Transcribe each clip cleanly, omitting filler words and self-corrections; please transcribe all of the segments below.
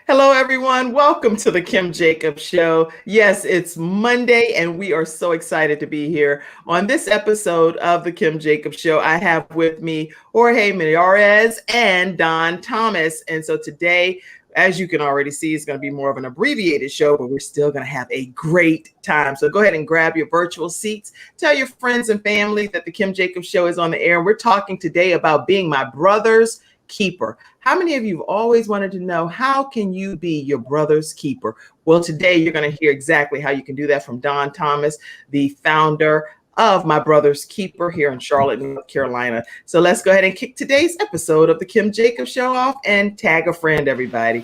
Hello, everyone. Welcome to the Kim Jacobs Show. Yes, it's Monday, and we are so excited to be here. On this episode of the Kim Jacobs Show, I have with me Jorge Miyares and Don Thomas. And so today, as you can already see, it's going to be more of an abbreviated show, but we're still going to have a great time. So go ahead and grab your virtual seats. Tell your friends and family that the Kim Jacobs Show is on the air. And we're talking today about being my brother's keeper. How many of you have always wanted to know, how can you be your brother's keeper? Well, today you're going to hear exactly how you can do that from Don Thomas, the founder of My Brother's Keeper here in Charlotte, North Carolina. So let's go ahead and kick today's episode of the Kim Jacobs Show off and tag a friend, everybody.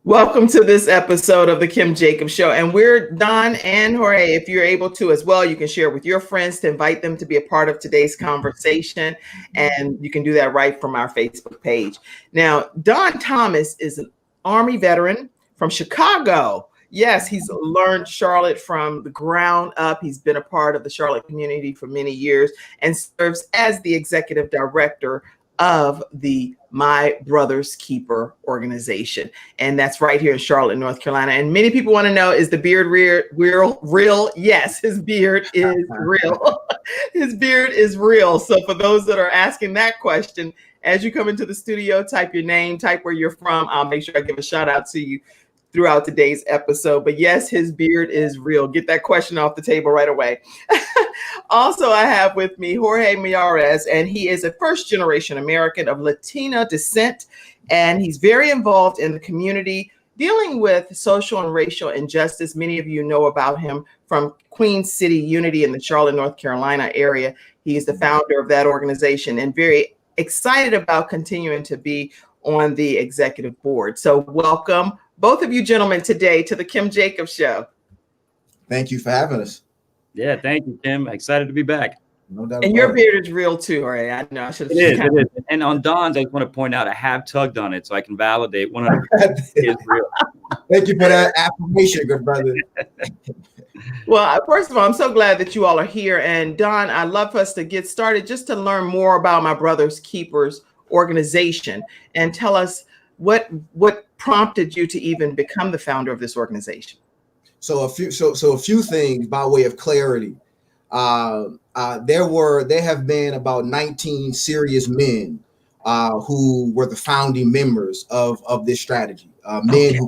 Welcome to this episode of the Kim Jacobs Show. And we're Don and Jorge. If you're able to as well, you can share with your friends to invite them to be a part of today's conversation. And you can do that right from our Facebook page. Now, Don Thomas is an Army veteran from Chicago. Yes, he's learned Charlotte from the ground up. He's been a part of the Charlotte community for many years and serves as the executive director of the My Brother's Keeper organization. And that's right here in Charlotte, North Carolina. And many people want to know, is the beard real? Yes, his beard is real. His beard is real. So for those that are asking that question, as you come into the studio, type your name, type where you're from. I'll make sure I give a shout out to you throughout today's episode. But yes, his beard is real. Get that question off the table right away. Also, I have with me Jorge Miyares, and he is a first-generation American of Latino descent, and he's very involved in the community, dealing with social and racial injustice. Many of you know about him from Queen City Unity in the Charlotte, North Carolina area. He is the founder of that organization and very excited about continuing to be on the executive board. So welcome, both of you gentlemen, today to the Kim Jacobs Show. Thank you for having us. Yeah, thank you, Kim. Excited to be back. No doubt. And your beard is real too, right? I know. I should have. It is. And on Don's, I just want to point out I have tugged on it so I can validate 100% it is real. Thank you for that affirmation, good brother. Well, first of all, I'm so glad that you all are here. And Don, I'd love for us to get started just to learn more about My Brother's Keepers organization and tell us what prompted you to even become the founder of this organization. So a few things by way of clarity. There have been about 19 serious men who were the founding members of this strategy. Men who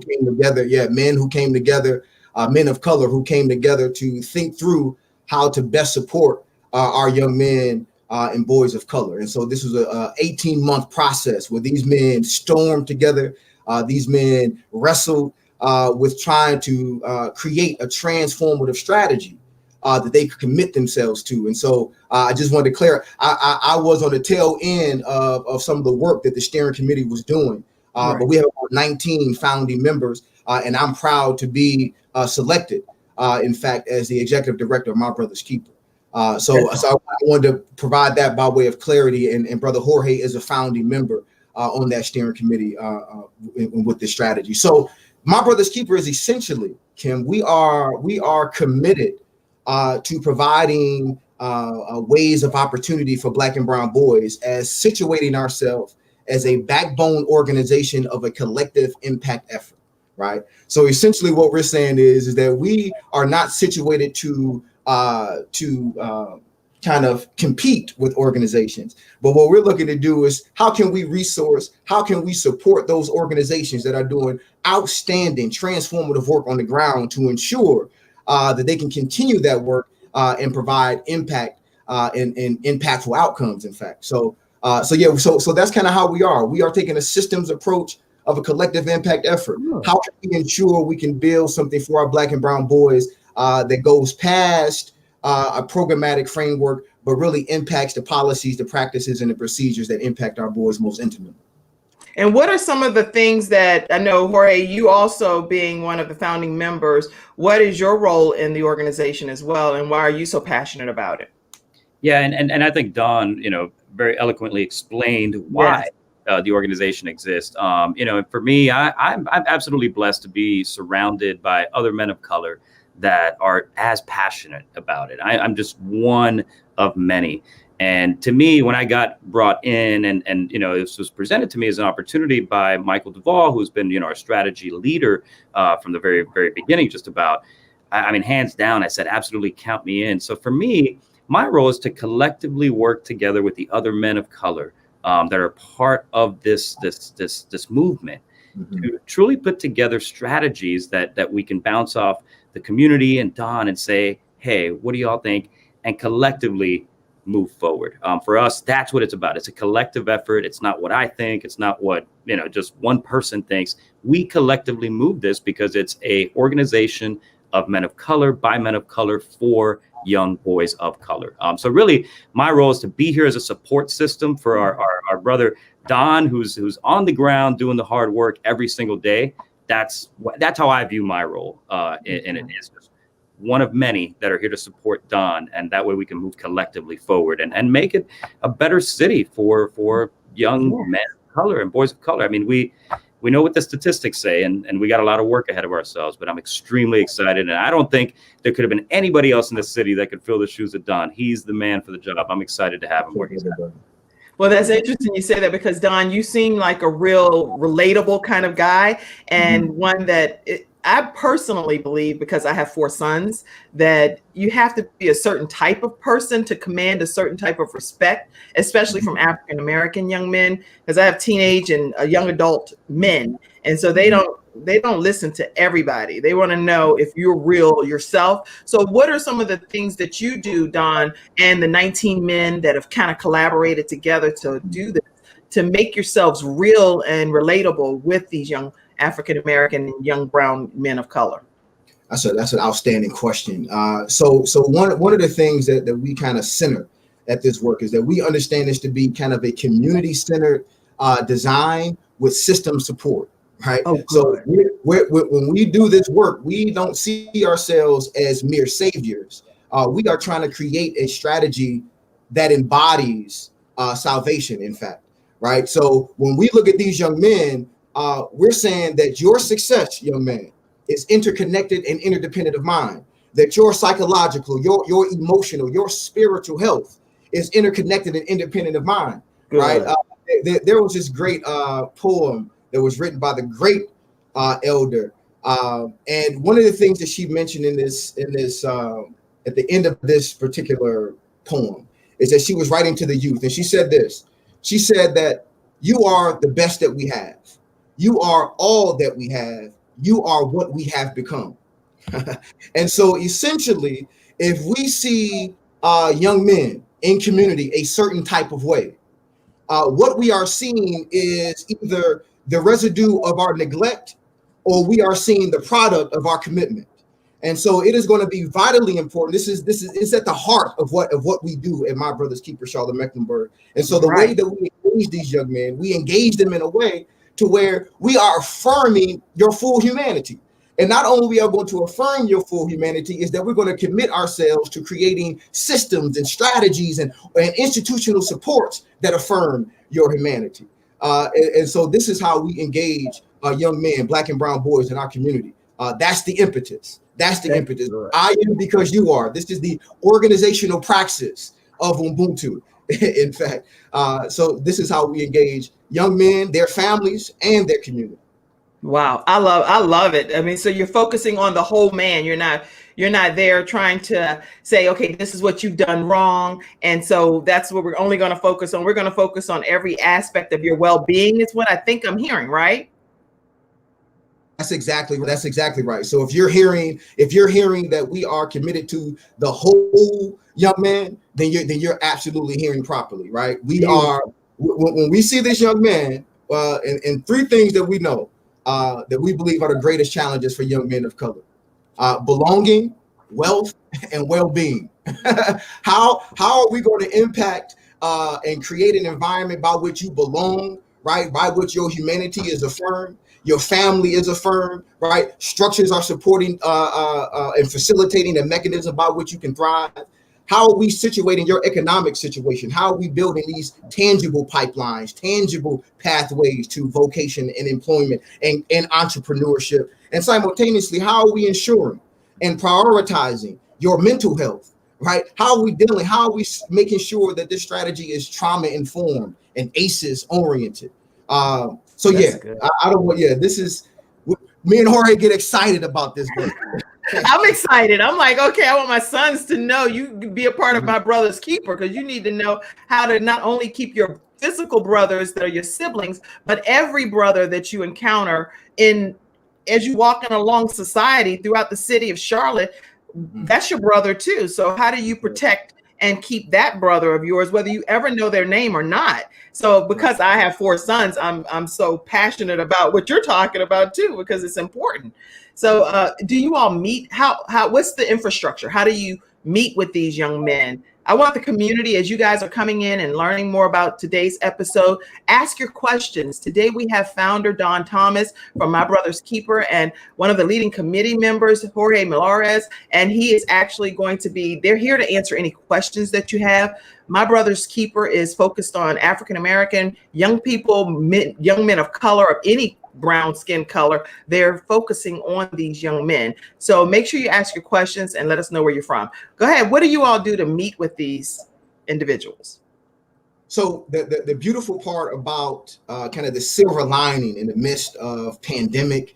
came together, men of color who came together to think through how to best support our young men and boys of color. And so this was a 18-month process where these men stormed together. These men wrestled with trying to create a transformative strategy that they could commit themselves to. And so I just wanted to clear, I was on the tail end of some of the work that the steering committee was doing. Right. But we have about 19 founding members, and I'm proud to be selected, in fact, as the executive director of My Brother's Keeper. So I wanted to provide that by way of clarity. And Brother Jorge is a founding member on that steering committee with this strategy. So My Brother's Keeper is essentially, Kim, we are committed to providing ways of opportunity for Black and brown boys as situating ourselves as a backbone organization of a collective impact effort, right? So essentially what we're saying is that we are not situated to kind of compete with organizations. But what we're looking to do is how can we support those organizations that are doing outstanding transformative work on the ground to ensure that they can continue that work and provide impact and impactful outcomes, in fact. So that's kind of how we are. We are taking a systems approach of a collective impact effort. How can we ensure we can build something for our Black and brown boys that goes past a programmatic framework, but really impacts the policies, the practices, and the procedures that impact our boys most intimately? And what are some of the things that I know, Jorge, you also being one of the founding members, what is your role in the organization as well? And why are you so passionate about it? Yeah, and I think Don, very eloquently explained why Yes. the organization exists. And for me, I'm absolutely blessed to be surrounded by other men of color that are as passionate about it. I'm just one of many. And to me, when I got brought in, and this was presented to me as an opportunity by Michael Duvall, who's been our strategy leader from the very very beginning, just about. I mean, hands down, I said absolutely count me in. So for me, my role is to collectively work together with the other men of color that are part of this movement to truly put together strategies that we can bounce off the community and Don and say, hey, what do y'all think? And collectively move forward. For us, that's what it's about. It's a collective effort. It's not what I think. It's not what just one person thinks. We collectively move this because it's a organization of men of color, by men of color, for young boys of color. So really, my role is to be here as a support system for our brother Don, who's on the ground doing the hard work every single day. That's how I view my role, and it is just one of many that are here to support Don, and that way we can move collectively forward and make it a better city for young men of color and boys of color. I mean, we know what the statistics say, and we got a lot of work ahead of ourselves, but I'm extremely excited. And I don't think there could have been anybody else in the city that could fill the shoes of Don. He's the man for the job. I'm excited to have him where he's at. Well, that's interesting you say that, because Don, you seem like a real relatable kind of guy, and one that I personally believe, because I have 4 sons, that you have to be a certain type of person to command a certain type of respect, especially from African American young men, because I have teenage and young adult men, and so they don't listen to everybody. They want to know if you're real yourself. So what are some of the things that you do, Don, and the 19 men that have kind of collaborated together to do this, to make yourselves real and relatable with these young African American and young brown men of color? That's an outstanding question. So one of the things that we kind of center at this work is that we understand this to be kind of a community-centered design with system support, right? Oh, so when we do this work, we don't see ourselves as mere saviors. We are trying to create a strategy that embodies salvation, in fact, right? So when we look at these young men, we're saying that your success, young man, is interconnected and interdependent of mine. That your psychological, your emotional, your spiritual health is interconnected and independent of mine. Good. Right? There was this great poem that was written by the great elder, and one of the things that she mentioned in this at the end of this particular poem is that she was writing to the youth, and she said this. She said that you are the best that we have. You are all that we have. You are what we have become. And so essentially, if we see young men in community a certain type of way, what we are seeing is either the residue of our neglect, or we are seeing the product of our commitment. And so it is going to be vitally important. This is at the heart of what we do at My Brother's Keeper, Charlotte Mecklenburg. And so the way that we engage these young men, we engage them in a way to where we are affirming your full humanity. And not only we are going to affirm your full humanity, is that we're going to commit ourselves to creating systems and strategies and institutional supports that affirm your humanity. And so this is how we engage young men, Black and brown boys in our community. That's the impetus. That's the impetus. Right. I am because you are. This is the organizational praxis of Ubuntu, in fact. So this is how we engage young men, their families, and their community. Wow, I love it. I mean, so you're focusing on the whole man. You're not there trying to say, okay, this is what you've done wrong, and so that's what we're only going to focus on. We're going to focus on every aspect of your well-being. Is what I think I'm hearing, right? That's exactly right. So if you're hearing that we are committed to the whole young man, then you're absolutely hearing properly, right? We are, when we see this young man, and 3 things that we know that we believe are the greatest challenges for young men of color: belonging, wealth, and well-being. How are we going to impact and create an environment by which you belong, right, by which your humanity is affirmed, your family is affirmed, right? Structures are supporting and facilitating a mechanism by which you can thrive. How are we situating your economic situation? How are we building these tangible pipelines, tangible pathways to vocation and employment and entrepreneurship? And simultaneously, how are we ensuring and prioritizing your mental health, right? How are we dealing? How are we making sure that this strategy is trauma informed and ACEs oriented? So That's yeah, good. I don't want, yeah, this is, me and Jorge get excited about this book. I'm excited. I'm like, okay, I want my sons to know you can be a part of my brother's keeper, because you need to know how to not only keep your physical brothers that are your siblings, but every brother that you encounter in as you walking along society throughout the city of Charlotte. That's your brother too. So how do you protect and keep that brother of yours, whether you ever know their name or not? So because I have 4 sons, I'm so passionate about what you're talking about too, because it's important. So do you all meet? How what's the infrastructure? How do you meet with these young men? I want the community, as you guys are coming in and learning more about today's episode, ask your questions. Today we have founder Don Thomas from My Brother's Keeper and one of the leading committee members, Jorge Milares, and he is actually going to be, they're here to answer any questions that you have. My Brother's Keeper is focused on African-American young people, young men of color, of any brown skin color. They're focusing on these young men. So make sure you ask your questions and let us know where you're from. Go ahead. What do you all do to meet with these individuals? So the beautiful part about kind of the silver lining in the midst of pandemic,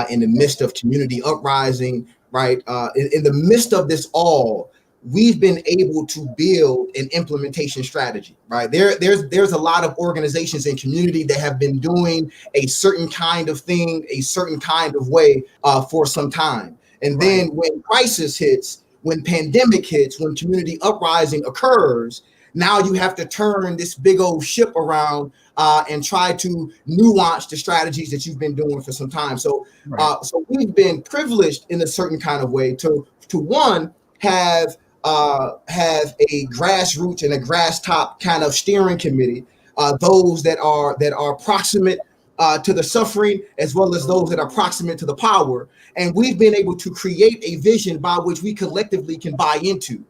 in the midst of community uprising, right? In the midst of this all, we've been able to build an implementation strategy, right? There's a lot of organizations and community that have been doing a certain kind of thing, a certain kind of way for some time. And then when crisis hits, when pandemic hits, when community uprising occurs, now you have to turn this big old ship around and try to nuance the strategies that you've been doing for some time. So, so we've been privileged in a certain kind of way to one, have a grassroots and a grass top kind of steering committee, those that are proximate to the suffering, as well as those that are proximate to the power. And we've been able to create a vision by which we collectively can buy into.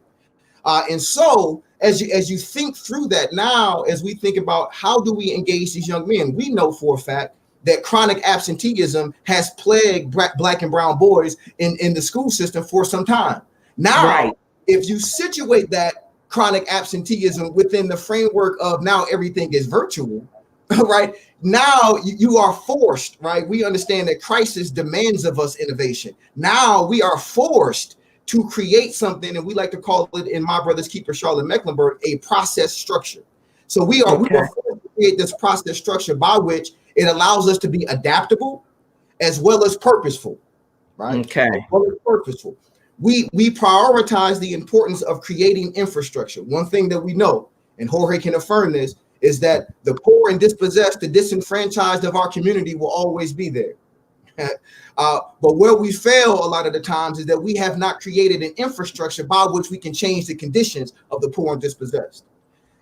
And so as you think through that now, as we think about how do we engage these young men, we know for a fact that chronic absenteeism has plagued black and brown boys in the school system for some time. Now, if you situate that chronic absenteeism within the framework of now everything is virtual, right? Now you are forced, right? We understand that crisis demands of us innovation. Now we are forced to create something, and we like to call it in My Brother's Keeper, Charlotte Mecklenburg, a process structure. So we are forced to create this process structure by which it allows us to be adaptable as well as purposeful, right? Okay. As well as purposeful. We prioritize the importance of creating infrastructure. One thing that we know, and Jorge can affirm this, is that the poor and dispossessed, the disenfranchised of our community will always be there. But where we fail a lot of the times is that we have not created an infrastructure by which we can change the conditions of the poor and dispossessed.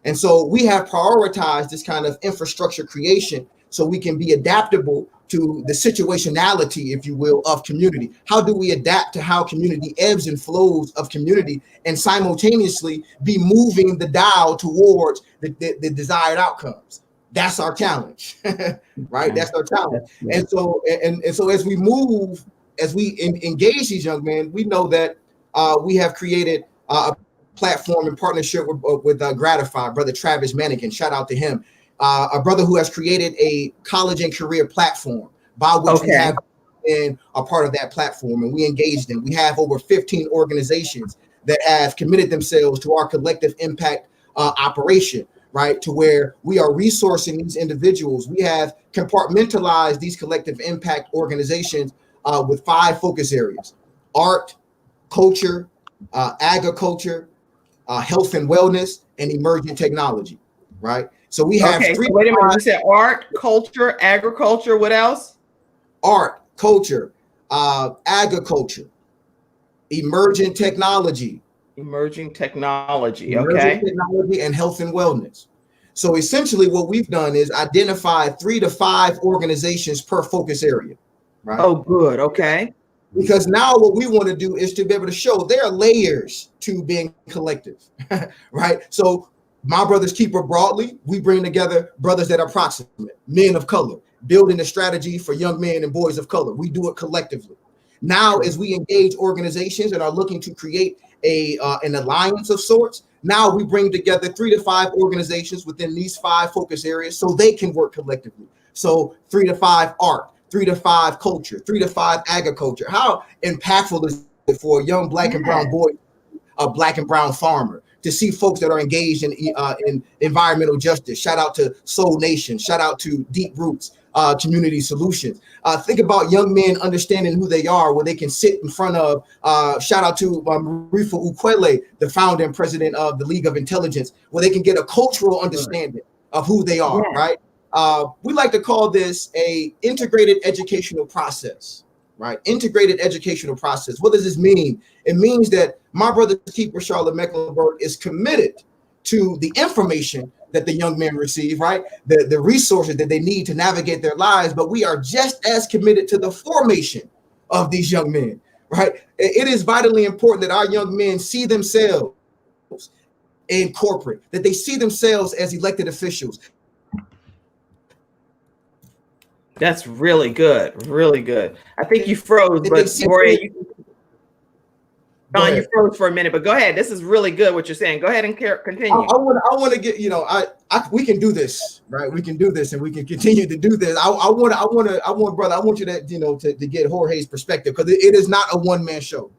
And so we have prioritized this kind of infrastructure creation so we can be adaptable to the situationality, if you will, of community. How do we adapt to how community ebbs and flows of community and simultaneously be moving the dial towards the desired outcomes? That's our challenge, right? That's our challenge. And so as we move, as we engage these young men, we know that we have created a platform in partnership with Gratify, Brother Travis Manigan. Shout out to him. A brother who has created a college and career platform by which we have been a part of that platform, and we engage them. We have over 15 organizations that have committed themselves to our collective impact operation, right? To where we are resourcing these individuals. We have compartmentalized these collective impact organizations with 5 focus areas: art, culture, agriculture, health and wellness, and emerging technology, right? So we have 3. So wait a minute. You said art, culture, agriculture. What else? Art, culture, agriculture, emerging technology. Emerging technology. Emerging technology and health and wellness. So essentially what we've done is identify 3 to 5 organizations per focus area, right? Oh, good. Okay. Because now what we want to do is to be able to show there are layers to being collective, right? So my brother's keeper broadly, we bring together brothers that are proximate, men of color, building a strategy for young men and boys of color. We do it collectively. Now, as we engage organizations and are looking to create an alliance of sorts, now we bring together 3 to 5 organizations within these 5 focus areas so they can work collectively. So 3 to 5 art, 3 to 5 culture, 3 to 5 agriculture. How impactful is it for a young black and brown boy, a black and brown farmer, to see folks that are engaged in environmental justice? Shout out to Soul Nation. Shout out to Deep Roots Community Solutions. Think about young men understanding who they are, where they can sit in front of, shout out to Marifa Ukwele, the founder and president of the League of Intelligence, where they can get a cultural understanding of who they are, right? We like to call this a integrated educational process, right? Integrated educational process. What does this mean? It means that my brother's keeper, Charlotte Mecklenburg, is committed to the information that the young men receive, right? The resources that they need to navigate their lives, but we are just as committed to the formation of these young men, right? It is vitally important that our young men see themselves in corporate, that they see themselves as elected officials. That's really good. Really good. I think you froze, but Jorge, you froze for a minute, but go ahead. This is really good what you're saying. Go ahead and continue. I want to get, we can do this, right? We can do this, and we can continue to do this. I want you to get Jorge's perspective, because it is not a one-man show.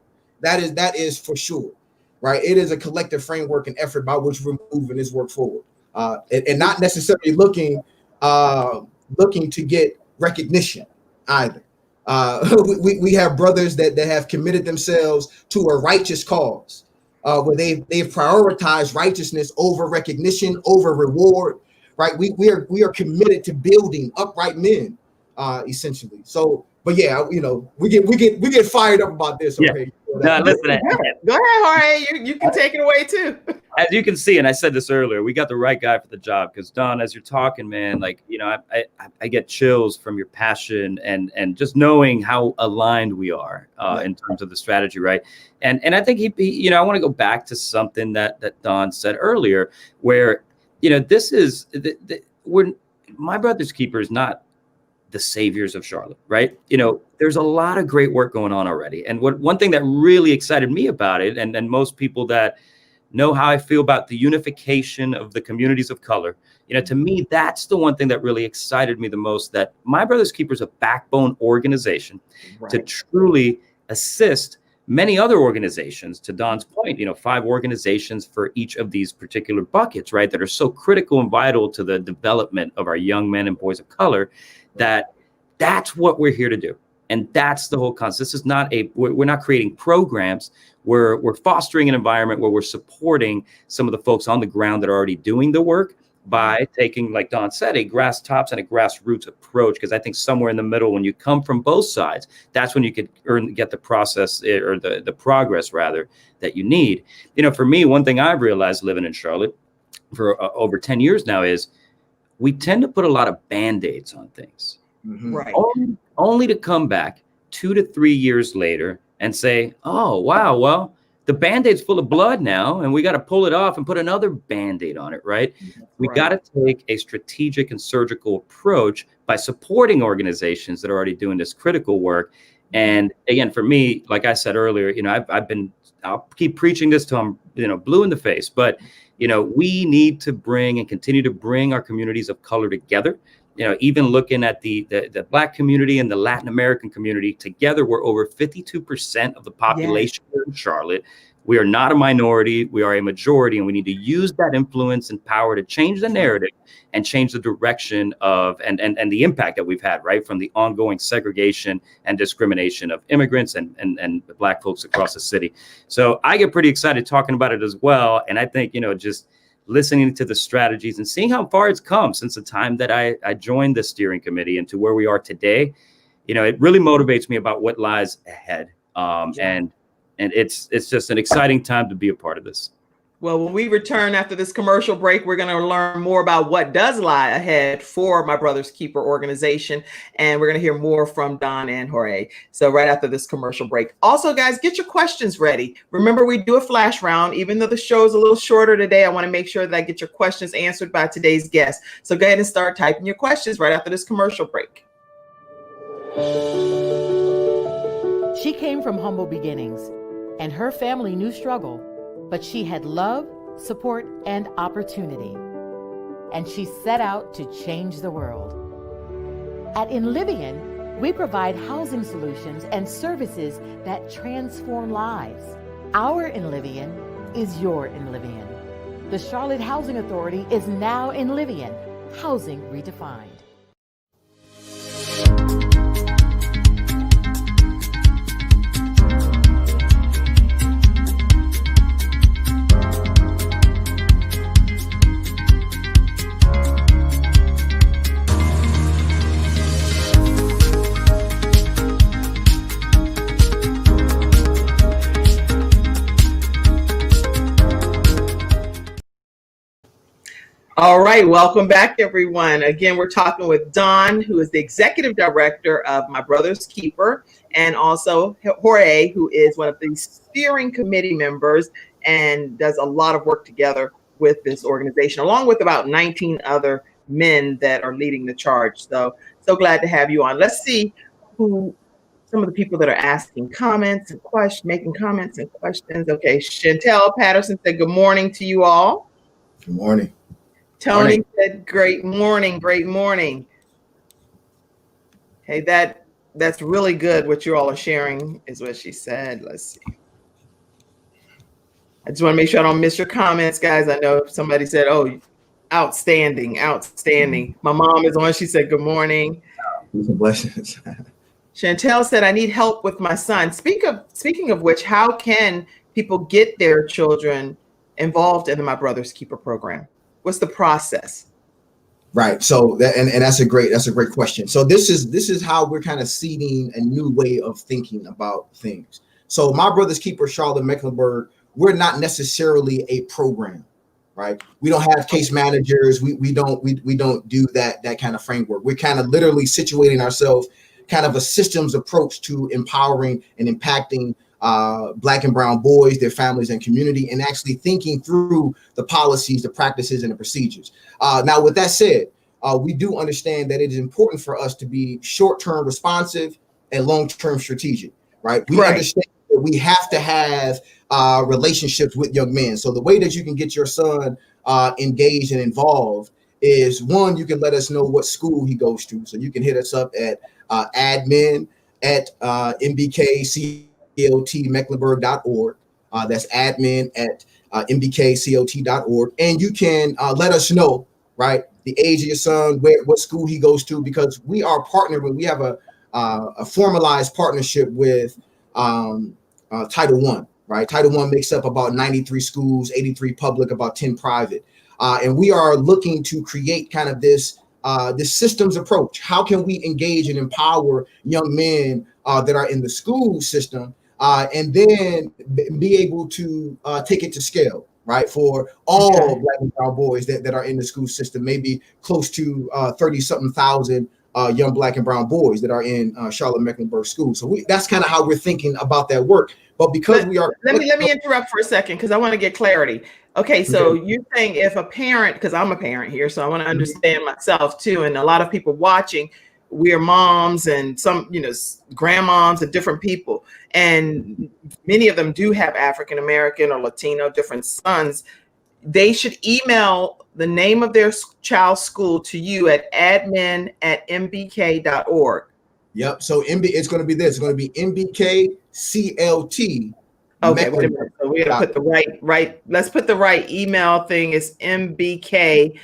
That is for sure, right? It is a collective framework and effort by which we're moving this work forward, and not necessarily looking to get recognition either. We have brothers that have committed themselves to a righteous cause, where they've prioritized righteousness over recognition, over reward, right? We are committed to building upright men, essentially. So, but yeah, we get fired up about this. Yeah. Okay. No, listen. Go ahead, Jorge. You can take it away too. As you can see, and I said this earlier, we got the right guy for the job. Because Don, as you're talking, man, I get chills from your passion and just knowing how aligned we are in terms of the strategy, right? And I think he I want to go back to something that Don said earlier, where this is my brother's keeper is not the saviors of Charlotte, right? There's a lot of great work going on already. And one thing that really excited me about it, and most people that know how I feel about the unification of the communities of color, to me, that's the one thing that really excited me the most, that my brother's keeper is a backbone organization to truly assist many other organizations, to Don's point, 5 organizations for each of these particular buckets, right, that are so critical and vital to the development of our young men and boys of color. That's what we're here to do. And that's the whole concept. This is not we're not creating programs. We're fostering an environment where we're supporting some of the folks on the ground that are already doing the work by taking, like Don said, a grass tops and a grassroots approach. Because I think somewhere in the middle, when you come from both sides, that's when you could get the process or the progress rather that you need. For me, one thing I've realized living in Charlotte for over 10 years now is we tend to put a lot of Band-Aids on things, right? Only to come back 2 to 3 years later and say, oh, wow, well, the Band-Aid's full of blood now, and we got to pull it off and put another Band-Aid on it, right? We got to take a strategic and surgical approach by supporting organizations that are already doing this critical work. And again, for me, like I said earlier, I'll keep preaching this till I'm, blue in the face, but we need to bring and continue to bring our communities of color together. Even looking at the Black community and the Latin American community together, we're over 52% of the population in Charlotte. We are not a minority, we are a majority, and we need to use that influence and power to change the narrative and change the direction of and the impact that we've had, right, from the ongoing segregation and discrimination of immigrants and Black folks across the city. So I get pretty excited talking about it as well. And I think, just listening to the strategies and seeing how far it's come since the time that I joined the steering committee and to where we are today, it really motivates me about what lies ahead. And it's just an exciting time to be a part of this. Well, when we return after this commercial break, we're going to learn more about what does lie ahead for My Brother's Keeper organization. And we're going to hear more from Don and Jorge. So right after this commercial break. Also, guys, get your questions ready. Remember, we do a flash round. Even though the show is a little shorter today, I want to make sure that I get your questions answered by today's guest. So go ahead and start typing your questions right after this commercial break. She came from humble beginnings, and her family knew struggle. But she had love, support, and opportunity. And she set out to change the world. At Enlivian, we provide housing solutions and services that transform lives. Our Enlivian is your Enlivian. The Charlotte Housing Authority is now Enlivian, housing redefined. All right, welcome back, everyone. Again, we're talking with Don, who is the executive director of My Brother's Keeper, and also Jorge, who is one of the steering committee members and does a lot of work together with this organization, along with about 19 other men that are leading the charge. So glad to have you on. Let's see who some of the people that are asking comments and questions, making comments and questions. Okay, Chantel Patterson said, good morning to you all. Good morning. Tony said, great morning, great morning. Hey, that's really good. What you all are sharing is what she said. Let's see. I just want to make sure I don't miss your comments, guys. I know somebody said, oh, outstanding, outstanding. My mom is on. She said, good morning. Blessings. Chantel said, I need help with my son. Speaking of which, how can people get their children involved in the My Brother's Keeper program? What's the process? Right. So that's a great question. So this is how we're kind of seeding a new way of thinking about things. So My Brother's Keeper, Charlotte Mecklenburg, we're not necessarily a program, right? We don't have case managers. We don't do that kind of framework. We're kind of literally situating ourselves kind of a systems approach to empowering and impacting Black and brown boys, their families and community, and actually thinking through the policies, the practices, and the procedures. Now, with that said, we do understand that it is important for us to be short-term responsive and long-term strategic, right? We understand that we have to have relationships with young men. So the way that you can get your son engaged and involved is, one, you can let us know what school he goes to. So you can hit us up at admin at mbkcltmecklenburg.org. That's admin at mbkclt.org. And you can let us know, right, the age of your son, what school he goes to, because we are partnering. We have a formalized partnership with Title I, right? Title I makes up about 93 schools, 83 public, about 10 private. And we are looking to create kind of this systems approach. How can we engage and empower young men that are in the school system and then be able to take it to scale, right? For all Black and brown boys that are in the school system, maybe close to 30-something thousand young Black and brown boys that are in Charlotte Mecklenburg schools. So that's kind of how we're thinking about that work. But because we are— Let me interrupt for a second because I want to get clarity. Okay, so you're saying if a parent, because I'm a parent here, so I want to understand myself too, and a lot of people watching, we're moms and some, grandmoms and different people, and many of them do have African American or Latino different sons. They should email the name of their child's school to you at admin@mbk.org. Yep. So it's going to be this. It's going to be mbkclt. Okay, wait a minute. So we gotta put the right. Let's put the right email thing. Is mbkclt.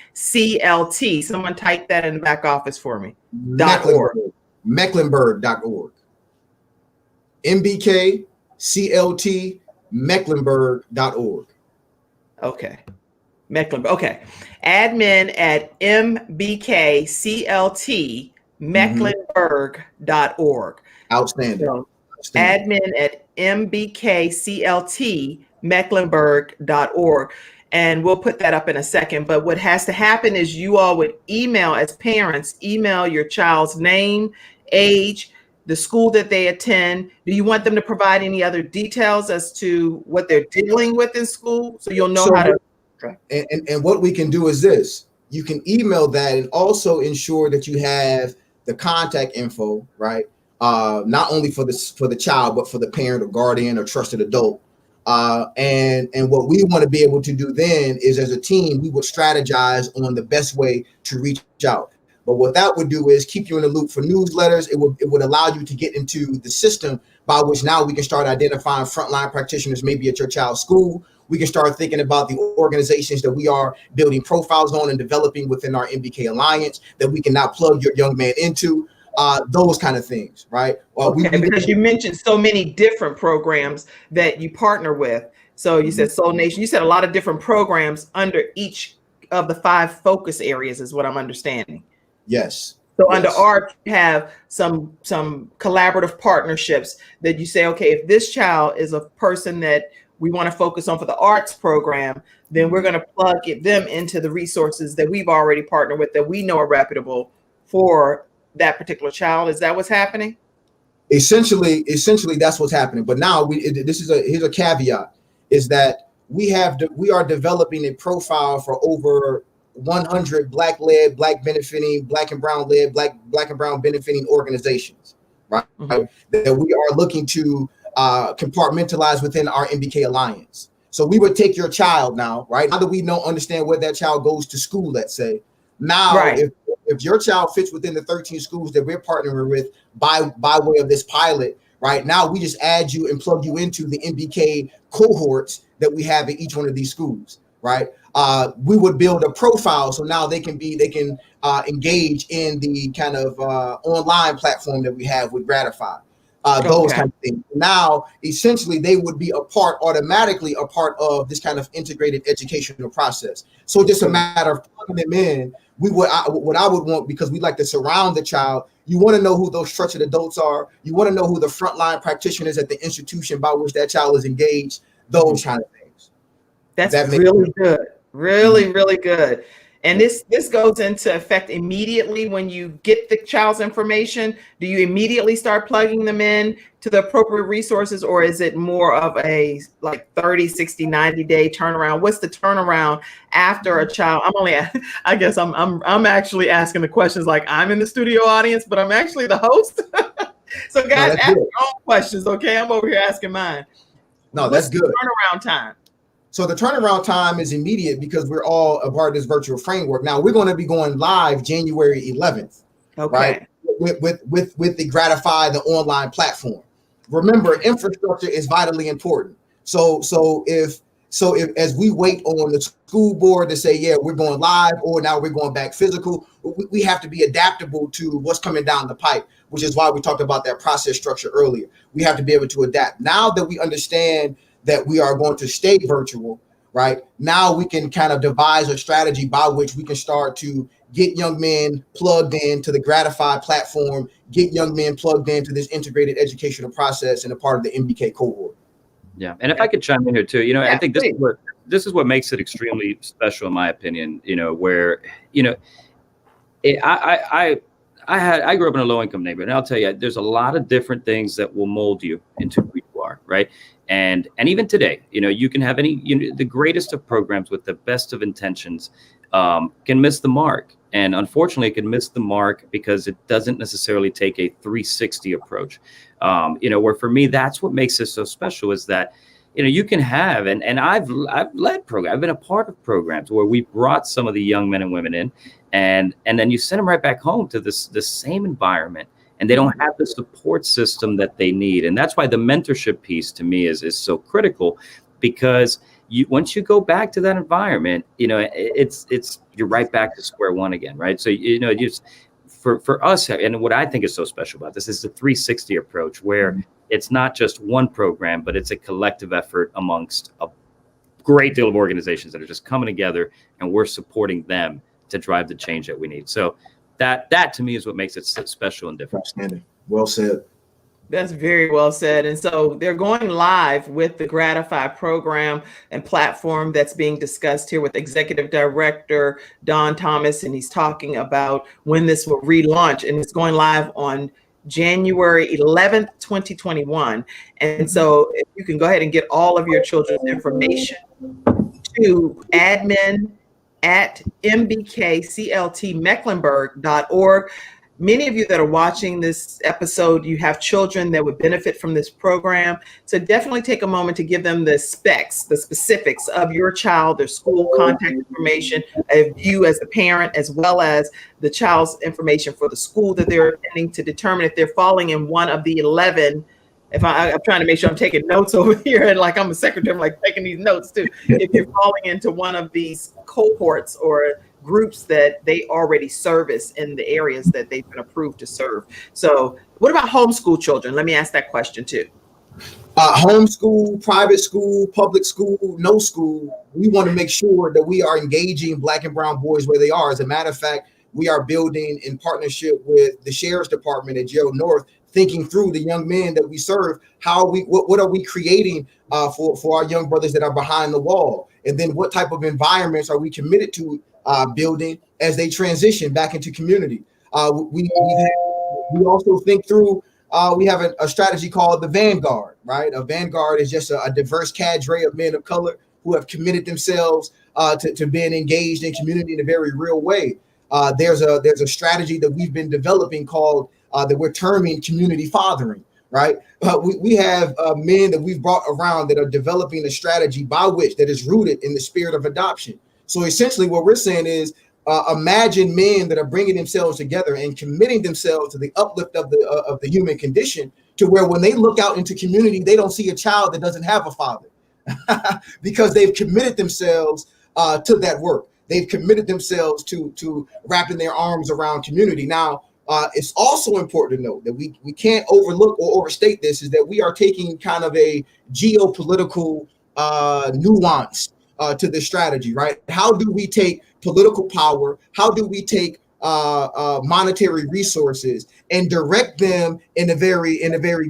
Someone type that in the back office for me. .org. Mecklenburg.org. mbkclt Mecklenburg.org. Okay. Mecklenburg. Okay. Admin at mbkclt Mecklenburg.org. Outstanding. So, admin at mbkclt mecklenburg.org. And we'll put that up in a second. But what has to happen is you all would email, as parents, email your child's name, age, the school that they attend. Do you want them to provide any other details as to what they're dealing with in school? So you'll know how to. And what we can do is this. You can email that and also ensure that you have the contact info, right? Not only for the child, but for the parent or guardian or trusted adult. And what we want to be able to do then is, as a team, we would strategize on the best way to reach out. But what that would do is keep you in the loop for newsletters. It would allow you to get into the system by which now we can start identifying frontline practitioners, maybe at your child's school. We can start thinking about the organizations that we are building profiles on and developing within our MBK Alliance that we can now plug your young man into. Those kind of things, right? Because you mentioned so many different programs that you partner with. So you said Soul Nation, you said a lot of different programs under each of the 5 focus areas is what I'm understanding. Yes. So under ART, you have some collaborative partnerships that you say, okay, if this child is a person that we want to focus on for the arts program, then we're going to plug them into the resources that we've already partnered with that we know are reputable for that particular child. Is that what's happening? Essentially, that's what's happening. But now here's a caveat, is that we are developing a profile for over 100 Black-led, Black benefiting, Black and Brown-led, Black and Brown benefiting organizations, right? That we are looking to compartmentalize within our MBK Alliance. So we would take your child now, right? Now that we understand where that child goes to school, let's say, now if your child fits within the 13 schools that we're partnering with by way of this pilot, right? Now we just add you and plug you into the MBK cohorts that we have at each one of these schools, right? We would build a profile so now they can engage in the kind of online platform that we have with Gratify. Those kind of things. Now, essentially, they would be automatically a part of this kind of integrated educational process. So just a matter of plugging them in. What I would want, because we like to surround the child, you want to know who those trusted adults are. You want to know who the frontline practitioners at the institution by which that child is engaged, those kind of things. That's really good. Really, really good. And this goes into effect immediately when you get the child's information. Do you immediately start plugging them in to the appropriate resources, or is it more of a like 30, 60, 90-day turnaround? What's the turnaround after a child? I'm actually asking the questions like I'm in the studio audience, but I'm actually the host. So guys, ask your own questions, okay? I'm over here asking mine. No, that's good. Turnaround time. So the turnaround time is immediate because we're all a part of this virtual framework. Now we're going to be going live January 11th, right? With the Gratify, the online platform. Remember, infrastructure is vitally important. So if as we wait on the school board to say, yeah, we're going live, or now we're going back physical, we have to be adaptable to what's coming down the pipe, which is why we talked about that process structure earlier. We have to be able to adapt. Now that we understand that we are going to stay virtual, right? Now we can kind of devise a strategy by which we can start to get young men plugged into the Gratify platform, get young men plugged into this integrated educational process and a part of the MBK cohort. Yeah, and if I could chime in here too, I think this is what makes it extremely special, in my opinion. Where I grew up in a low income neighborhood, and I'll tell you, there's a lot of different things that will mold you into who you are, right? And even today, you can have the greatest of programs with the best of intentions can miss the mark. And unfortunately, it can miss the mark because it doesn't necessarily take a 360 approach. Where for me, that's what makes this so special is that, you can have, and I've led programs, I've been a part of programs where we brought some of the young men and women in, and then you send them right back home to the same environment. And they don't have the support system that they need. And that's why the mentorship piece to me is so critical, because once you go back to that environment, it's you're right back to square one again, right? So, for us, and what I think is so special about this is the 360 approach, where it's not just one program, but it's a collective effort amongst a great deal of organizations that are just coming together, and we're supporting them to drive the change that we need. So that to me is what makes it so special and different. Well said. That's very well said. And so they're going live with the Gratify program and platform that's being discussed here with Executive Director Don Thomas. And he's talking about when this will relaunch. And it's going live on January 11th, 2021. And so if you can go ahead and get all of your children's information to admin@mbkcltmecklenburg.org. Many of you that are watching this episode, you have children that would benefit from this program. So definitely take a moment to give them the specifics of your child, their school contact information, of you as the parent, as well as the child's information for the school that they're attending, to determine if they're falling in one of the 11. If I'm trying to make sure I'm taking notes over here, and like I'm a secretary, I'm like taking these notes too. If you're falling into one of these cohorts or groups that they already service in the areas that they've been approved to serve. So what about homeschool children? Let me ask that question too. Homeschool, private school, public school, no school. We want to make sure that we are engaging Black and brown boys where they are. As a matter of fact, we are building in partnership with the Sheriff's Department at Gerald North, thinking through the young men that we serve, what are we creating for our young brothers that are behind the wall? And then what type of environments are we committed to building as they transition back into community? We also think through, we have a strategy called the Vanguard, right? A Vanguard is just a diverse cadre of men of color who have committed themselves to being engaged in community in a very real way. There's a strategy that we've been developing called that we're terming community fathering, right? We have men that we've brought around that are developing a strategy by which that is rooted in the spirit of adoption. So essentially what we're saying is imagine men that are bringing themselves together and committing themselves to the uplift of the human condition, to where when they look out into community, they don't see a child that doesn't have a father because they've committed themselves to that work. They've committed themselves to wrapping their arms around community. Now, it's also important to note that we can't overlook or overstate this, is that we are taking kind of a geopolitical nuance to this strategy, right? How do we take political power? How do we take monetary resources and direct them in a very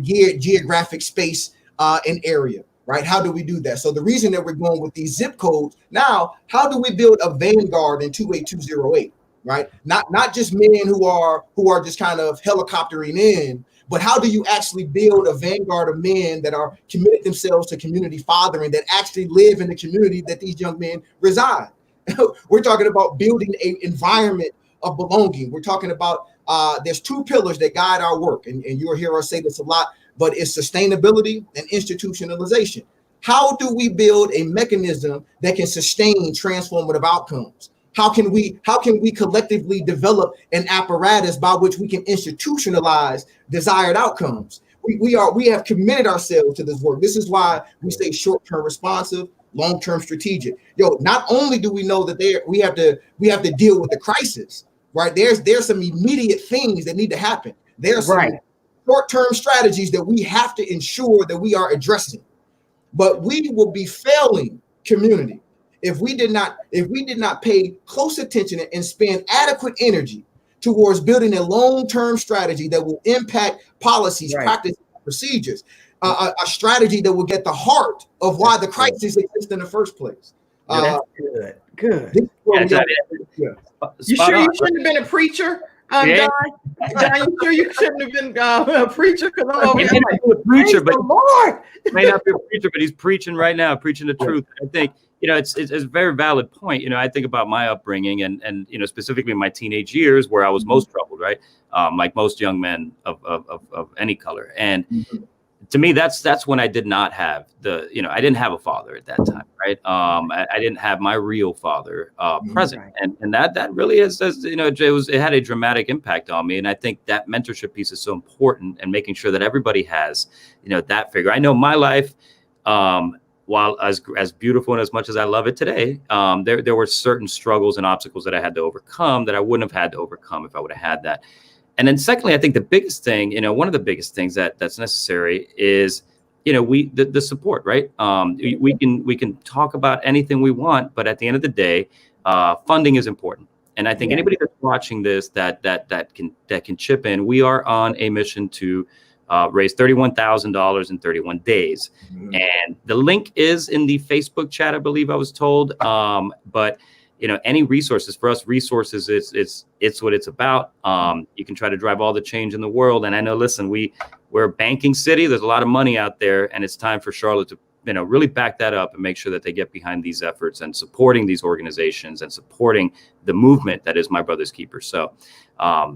geographic space and area, right? How do we do that? So the reason that we're going with these zip codes now, how do we build a Vanguard in 28208? Right? Not just men who are just kind of helicoptering in, but how do you actually build a vanguard of men that are committed themselves to community fathering, that actually live in the community that these young men reside? We're talking about building an environment of belonging. We're talking about there's two pillars that guide our work, and you'll hear us say this a lot, but it's sustainability and institutionalization. How do we build a mechanism that can sustain transformative outcomes? How can we collectively develop an apparatus by which we can institutionalize desired outcomes? We have committed ourselves to this work. This is why we say short-term responsive, long-term strategic. Not only do we know that we have to deal with the crisis, right? There's some immediate things that need to happen. There's some short-term strategies that we have to ensure that we are addressing. But we will be failing community if we did not pay close attention and spend adequate energy towards building a long-term strategy that will impact policies, practices, procedures, a strategy that will get the heart of why the crisis exists in the first place. That's good. You Spot sure on. you shouldn't have been a preacher? Don, you sure you shouldn't have been a preacher? Because I'm over here like, a preacher, but Lord. may not be a preacher, but he's preaching right now, preaching the truth. I think, it's a very valid point. I think about my upbringing and specifically my teenage years where I was most troubled, right? Like most young men of any color. And to me, that's when I did not have I didn't have a father at that time, right? I didn't have my real father present, and that really is, it had a dramatic impact on me. And I think that mentorship piece is so important, and making sure that everybody has, that figure. I know my life, while as beautiful and as much as I love it today, there were certain struggles and obstacles that I had to overcome that I wouldn't have had to overcome if I would have had that. And then secondly, I think the biggest thing, one of the biggest things that's necessary is, the support, right? We can talk about anything we want, but at the end of the day, funding is important. And I think anybody that's watching this that can chip in, we are on a mission to raised $31,000 in 31 days. Mhm. And the link is in the Facebook chat, I believe I was told. But you know, any resources for us, resources, it's what it's about. You can try to drive all the change in the world. And I know, listen, we're a banking city. There's a lot of money out there, and it's time for Charlotte to, you know, really back that up and make sure that they get behind these efforts and supporting these organizations and supporting the movement that is My Brother's Keeper. So I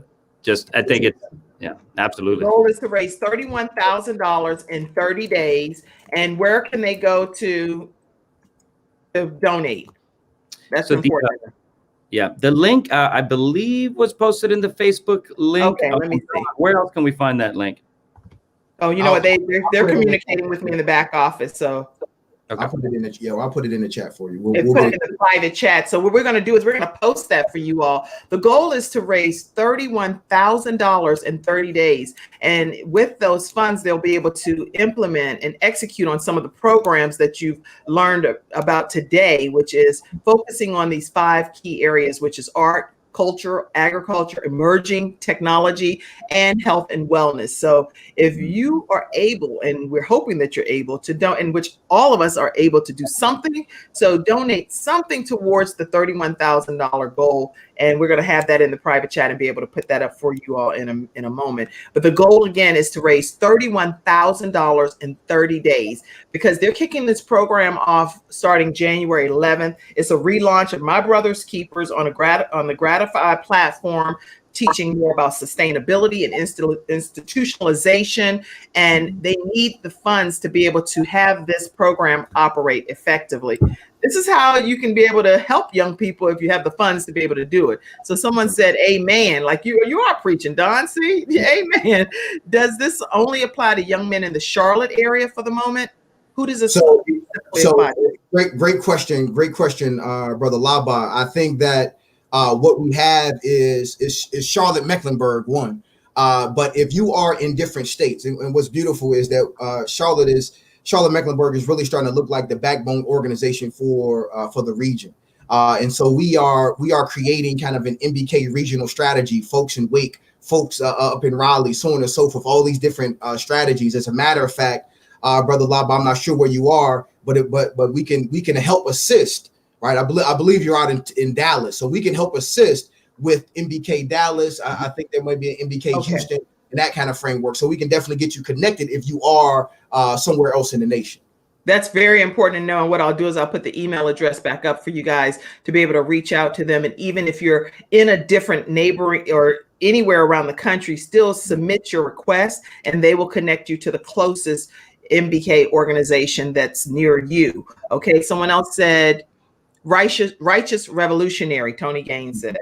think it's, yeah, absolutely. The goal is to raise $31,000 in 30 days. And where can they go to donate? That's So important. the link, I believe, was posted in the Facebook link. Okay, let me see. Where else can we find that link? Oh, you know what? They're communicating with me in the back office. So Okay. I'll put it in the chat for you. put it in the private chat. So what we're going to do is we're going to post that for you all. The goal is to raise $31,000 in 30 days. And with those funds, they'll be able to implement and execute on some of the programs that you've learned about today, which is focusing on these 5 key areas, which is art, culture, agriculture, emerging technology, and health and wellness. So if you are able, and we're hoping that you're able to donate, in which all of us are able to do something, so donate something towards the $31,000 goal. And we're going to have that in the private chat and be able to put that up for you all in a moment. But the goal again is to raise $31,000 in 30 days, because they're kicking this program off starting January 11th. It's a relaunch of My Brother's Keepers on the Gratify platform, teaching more about sustainability and institutionalization. And they need the funds to be able to have this program operate effectively. This is how you can be able to help young people if you have the funds to be able to do it. So someone said, amen, like you are preaching, Don. See, amen. Does this only apply to young men in the Charlotte area for the moment? Who does this apply to? Great question, Brother Laba. I think that what we have is Charlotte Mecklenburg one. But if you are in different states, and what's beautiful is that Charlotte Mecklenburg is really starting to look like the backbone organization for the region. And so we are creating kind of an MBK regional strategy, folks in Wake, folks up in Raleigh, so on and so forth, all these different strategies. As a matter of fact, Brother Laba, I'm not sure where you are, but we can help assist, right? I believe you're out in Dallas, so we can help assist with MBK Dallas. I think there might be an MBK Houston and that kind of framework. So we can definitely get you connected if you are somewhere else in the nation. That's very important to know. And what I'll do is I'll put the email address back up for you guys to be able to reach out to them. And even if you're in a different neighboring or anywhere around the country, still submit your request and they will connect you to the closest MBK organization that's near you. Okay. Someone else said righteous revolutionary. Tony Gaines said.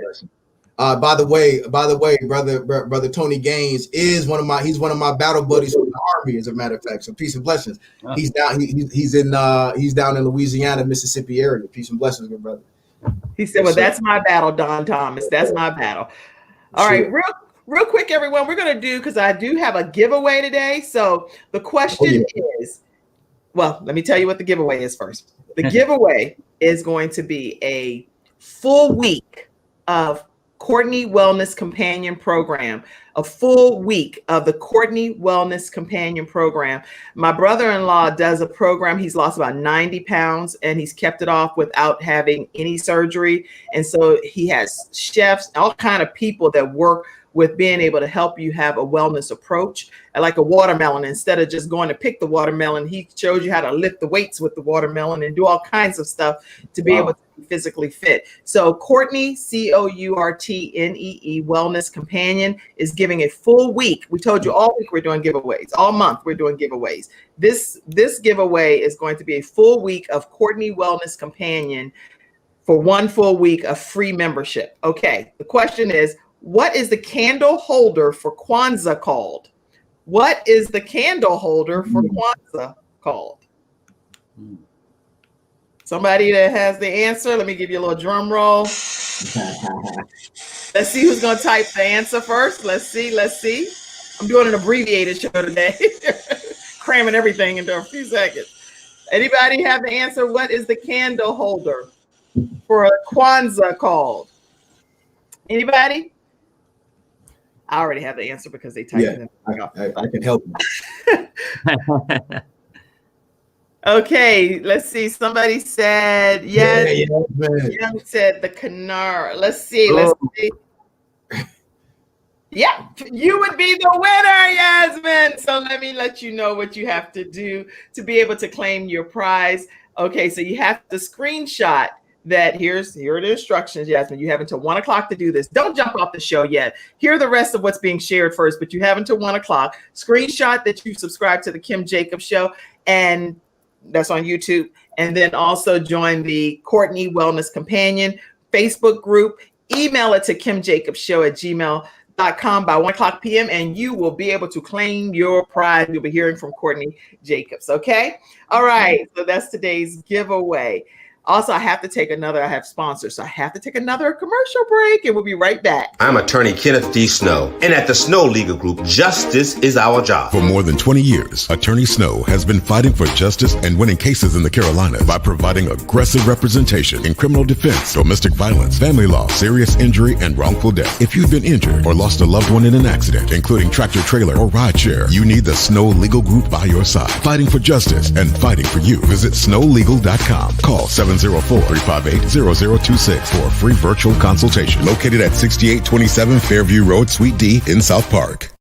By the way, brother Tony Gaines is one of my battle buddies from the Army, as a matter of fact. So peace and blessings. Oh. He's down in Louisiana, Mississippi area. Peace and blessings, good brother. He said, "Well, that's my battle, Don Thomas. That's my battle." All right, real quick, everyone. We're gonna do, because I do have a giveaway today. So the question is, well, let me tell you what the giveaway is first. The giveaway is going to be a full week of Courtney Wellness Companion Program, a full week of the Courtney Wellness Companion Program. My brother-in-law does a program. He's lost about 90 pounds and he's kept it off without having any surgery. And so he has chefs, all kind of people that work with being able to help you have a wellness approach. Like a watermelon, instead of just going to pick the watermelon, he shows you how to lift the weights with the watermelon and do all kinds of stuff to be able to be physically fit. So Courtney, Courtnee Wellness Companion is giving a full week. We told you all week we're doing giveaways. All month we're doing giveaways. This giveaway is going to be a full week of Courtney Wellness Companion for one full week of free membership. Okay, the question is, what is the candle holder for Kwanzaa called? What is the candle holder for Kwanzaa called? Somebody that has the answer, let me give you a little drum roll. Let's see who's going to type the answer first. Let's see. I'm doing an abbreviated show today, cramming everything into a few seconds. Anybody have the answer? What is the candle holder for Kwanzaa called? Anybody? I already have the answer because they typed it in. I can help you. Okay, let's see. Somebody said yes. Man. Young said the Canard. Let's see. Let's see. Yeah, you would be the winner, Yasmin. So let you know what you have to do to be able to claim your prize. Okay, so you have to screenshot that. Here are the instructions, Yasmin. You have until 1 o'clock to do this. Don't jump off the show yet. Hear the rest of what's being shared first, but you have until 1 o'clock. Screenshot that you subscribe to the Kim Jacobs Show, and that's on YouTube. And then also join the Courtney Wellness Companion Facebook group. Email it to kimjacobsshow@gmail.com by 1 o'clock p.m. and you will be able to claim your prize. You'll be hearing from Courtney Jacobs. Okay. All right. So that's today's giveaway. Also, I have sponsors, so I have to take another commercial break, and we'll be right back. I'm attorney Kenneth D. Snow, and at the Snow Legal Group, justice is our job. For more than 20 years, Attorney Snow has been fighting for justice and winning cases in the Carolinas by providing aggressive representation in criminal defense, domestic violence, family law, serious injury, and wrongful death. If you've been injured or lost a loved one in an accident, including tractor trailer or rideshare, you need the Snow Legal Group by your side, fighting for justice and fighting for you. Visit snowlegal.com. Call 704-358-0026 for a free virtual consultation. Located at 6827 Fairview Road, Suite D in South Park.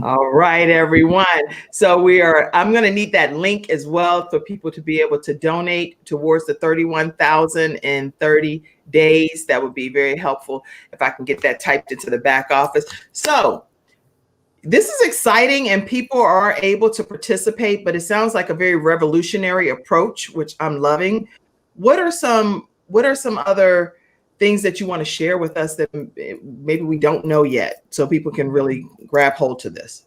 All right, everyone. So I'm going to need that link as well for people to be able to donate towards the 31,000 in 30 days. That would be very helpful if I can get that typed into the back office. So this is exciting and people are able to participate, but it sounds like a very revolutionary approach, which I'm loving. What are some other things that you want to share with us that maybe we don't know yet, so people can really grab hold to this?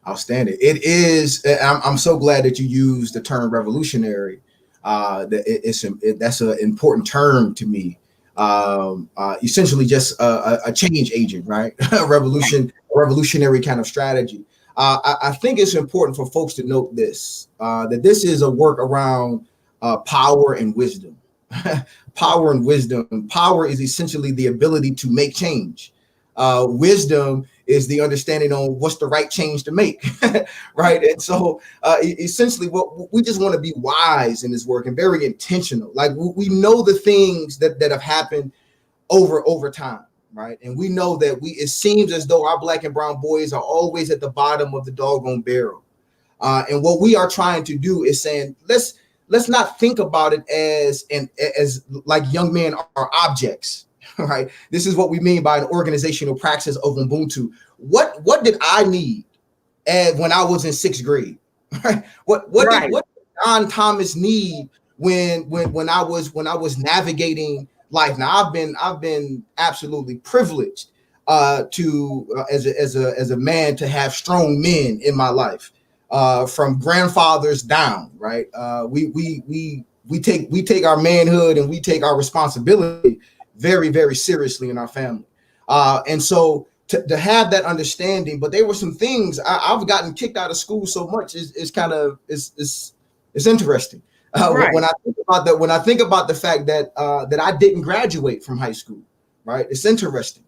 Outstanding. It is. I'm so glad that you used the term revolutionary. That's an important term to me. Essentially, just a change agent, right? a revolutionary kind of strategy. I think it's important for folks to note this, that this is a work around power and wisdom. Power and wisdom. Power is essentially the ability to make change. Wisdom is the understanding on what's the right change to make, right? And so essentially what we just want to be wise in this work and very intentional. Like we know the things that have happened over time, right? And we know that it seems as though our black and brown boys are always at the bottom of the doggone barrel. And what we are trying to do is saying, let's not think about it as like young men are objects, right? This is what we mean by an organizational praxis of Ubuntu. What did I need when I was in 6th grade? Right? What did John Thomas need when I was navigating life? Now I've been absolutely privileged as a man to have strong men in my life. From grandfathers down, right? We take our manhood and we take our responsibility very, very seriously in our family. And so to have that understanding, but there were some things I've gotten kicked out of school so much is interesting. Right. When I think about the fact that I didn't graduate from high school, right? It's interesting.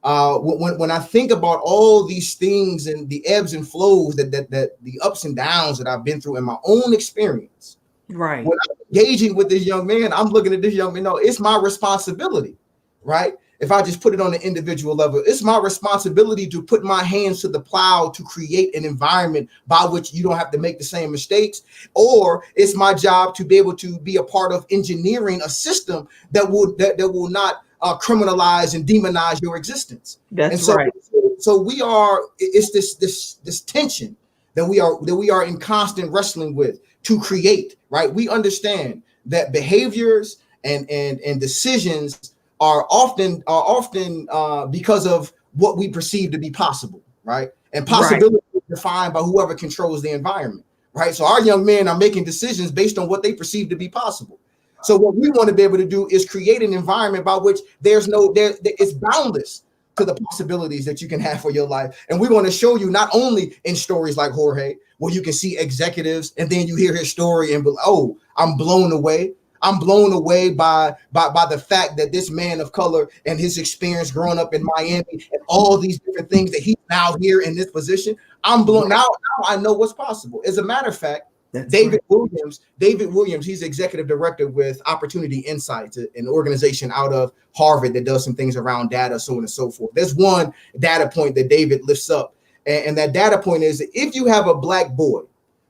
When I think about all these things and the ebbs and flows that the ups and downs that I've been through in my own experience, right? When I'm engaging with this young man, I'm looking at this young man. No, it's my responsibility, right? If I just put it on an individual level, it's my responsibility to put my hands to the plow to create an environment by which you don't have to make the same mistakes, or it's my job to be able to be a part of engineering a system that will not criminalize and demonize your existence. That's right. So we are. It's this tension that we are in constant wrestling with to create. Right. We understand that behaviors and decisions are often because of what we perceive to be possible. Right. And possibility is defined by whoever controls the environment. Right. So our young men are making decisions based on what they perceive to be possible. So what we want to be able to do is create an environment by which it's boundless to the possibilities that you can have for your life. And we want to show you not only in stories like Jorge, where you can see executives and then you hear his story and I'm blown away. I'm blown away by the fact that this man of color and his experience growing up in Miami and all these different things that he's now here in this position. I'm blown now I know what's possible. As a matter of fact, David Williams, he's executive director with Opportunity Insights, an organization out of Harvard that does some things around data, so on and so forth. There's one data point that David lifts up. And that data point is that if you have a black boy,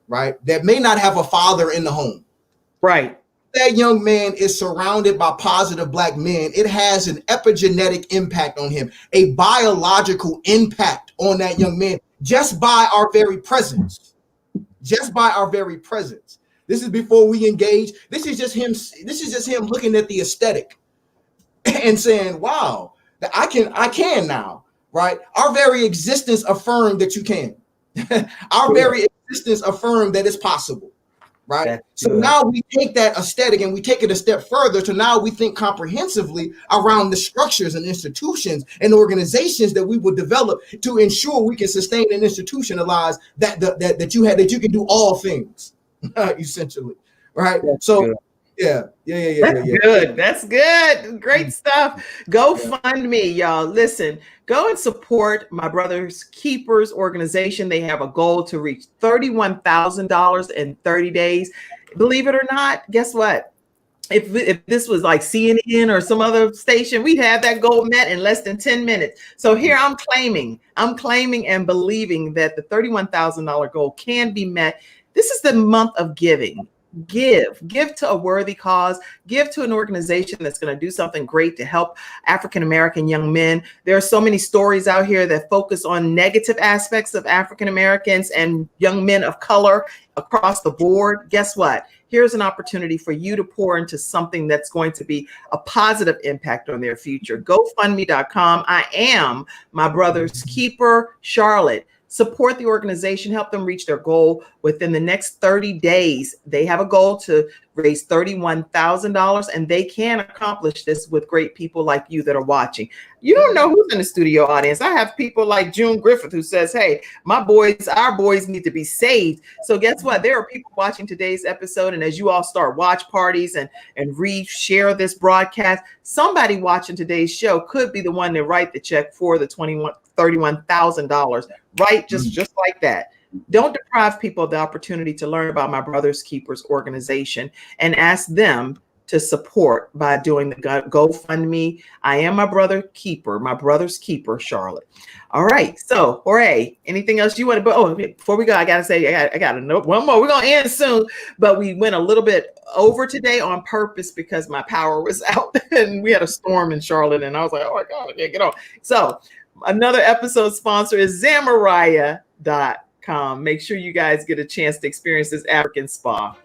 right, that may not have a father in the home, right, that young man is surrounded by positive black men, it has an epigenetic impact on him, a biological impact on that young man just by our very presence. Just by our very presence. This is before we engage. This is just him looking at the aesthetic and saying, wow, I can now, right? Our very existence affirmed that you can. Our very existence affirmed that it's possible, right? So now we take that aesthetic and we take it a step further to now we think comprehensively around the structures and institutions and organizations that we would develop to ensure we can sustain and institutionalize that you can do all things, essentially, right? So yeah. That's good. Great stuff. GoFundMe, y'all. Listen, go and support my brother's Keepers organization. They have a goal to reach $31,000 in 30 days. Believe it or not, guess what? If this was like CNN or some other station, we'd have that goal met in less than 10 minutes. So here I'm claiming and believing that the $31,000 goal can be met. This is the month of giving. Give to a worthy cause, give to an organization that's going to do something great to help African-American young men. There are so many stories out here that focus on negative aspects of African-Americans and young men of color across the board. Guess what? Here's an opportunity for you to pour into something that's going to be a positive impact on their future. GoFundMe.com. I am my brother's keeper, Charlotte. Support the organization, help them reach their goal within the next 30 days. They have a goal to raise $31,000, and they can accomplish this with great people like you that are watching. You don't know who's in the studio audience. I have people like June Griffith who says, hey, our boys need to be saved. So guess what? There are people watching today's episode, and as you all start watch parties and re-share this broadcast, somebody watching today's show could be the one to write the check for the $31,000, right? Just like that. Don't deprive people of the opportunity to learn about my Brother's Keepers organization and ask them to support by doing the GoFundMe. I am my brother's keeper, Charlotte. All right. So, Jorge, anything else you want to? Oh, before we go, I gotta say, I got to note one more. We're gonna end soon, but we went a little bit over today on purpose because my power was out and we had a storm in Charlotte, and I was like, oh my God, I can't get on. So, another episode sponsor is Zamariah.com. Make sure you guys get a chance to experience this African spa.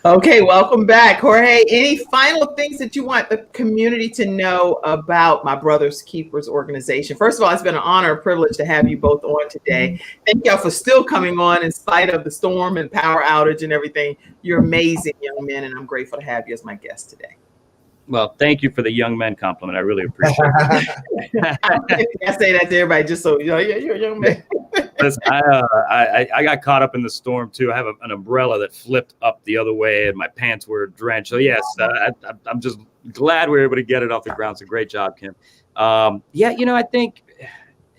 Okay, welcome back, Jorge. Any final things that you want the community to know about my Brother's Keepers organization? First of all, it's been an honor and privilege to have you both on today. Thank y'all for still coming on in spite of the storm and power outage and everything. You're amazing young men, and I'm grateful to have you as my guest today. Well, thank you for the young men compliment. I really appreciate it. I say that to everybody just so you know, yeah, you're a young man. Listen, I got caught up in the storm too. I have an umbrella that flipped up the other way, and my pants were drenched. So yes, I'm just glad we were able to get it off the ground. So great job, Kim.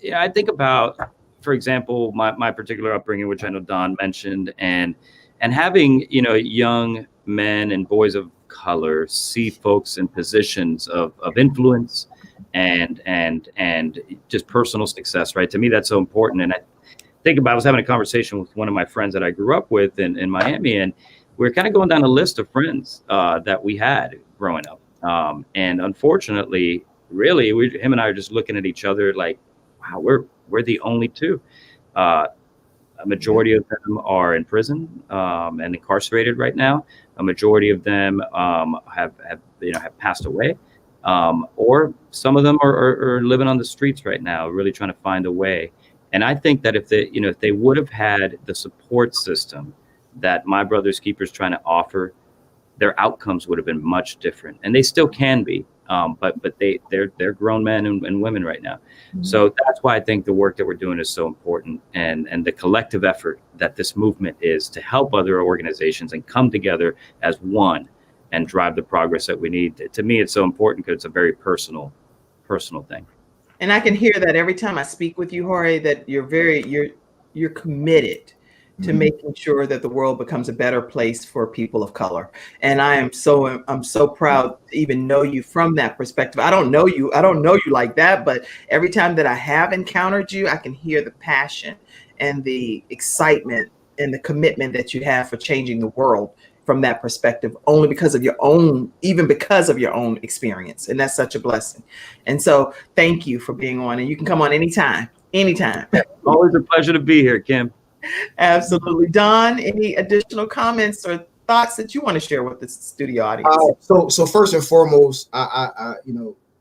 Yeah, I think about, for example, my particular upbringing, which I know Don mentioned, and having young men and boys of color see folks in positions of influence and just personal success, right? To me, that's so important. And I was having a conversation with one of my friends that I grew up with in Miami, and we are kind of going down a list of friends that we had growing up. And unfortunately, really, him and I are just looking at each other like, wow, we're the only two. A majority of them are in prison and incarcerated right now. A majority of them have passed away, or some of them are living on the streets right now, really trying to find a way. And I think that if they would have had the support system that My Brother's Keeper's trying to offer, their outcomes would have been much different, and they still can be. But they're grown men and women right now. Mm-hmm. So that's why I think the work that we're doing is so important, and the collective effort that this movement is to help other organizations and come together as one and drive the progress that we need. To me, it's so important because it's a very personal thing. And I can hear that every time I speak with you, Jorge, that you're committed to making sure that the world becomes a better place for people of color. And I'm so proud to even know you from that perspective. I don't know you like that, but every time that I have encountered you, I can hear the passion and the excitement and the commitment that you have for changing the world from that perspective, only because of your own experience. And that's such a blessing. And so thank you for being on, and you can come on anytime. Always a pleasure to be here, Kim. Absolutely. Don, any additional comments or thoughts that you want to share with the studio audience? So first and foremost, I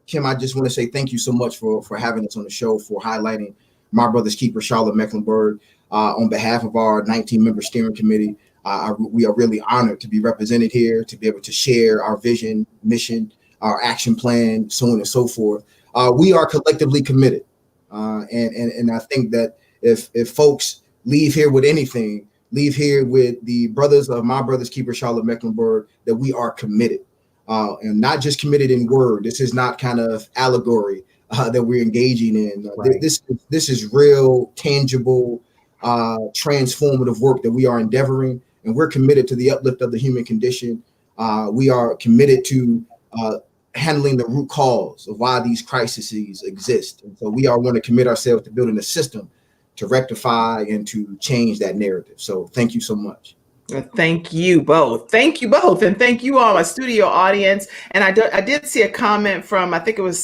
Kim, I just want to say thank you so much for having us on the show, for highlighting My Brother's Keeper, Charlotte Mecklenburg. On behalf of our 19-member steering committee, we are really honored to be represented here, to be able to share our vision, mission, our action plan, so on and so forth. We are collectively committed, and I think that if folks leave here with anything, leave here with the brothers of My Brother's Keeper, Charlotte Mecklenburg, that we are committed, and not just committed in word. This is not kind of allegory that we're engaging in. Right. This is real, tangible, transformative work that we are endeavoring, and we're committed to the uplift of the human condition. We are committed to handling the root cause of why these crises exist, and so we want to commit ourselves to building a system to rectify and to change that narrative. So thank you so much. Thank you both. And thank you all, my studio audience. And I did see a comment from, I think it was,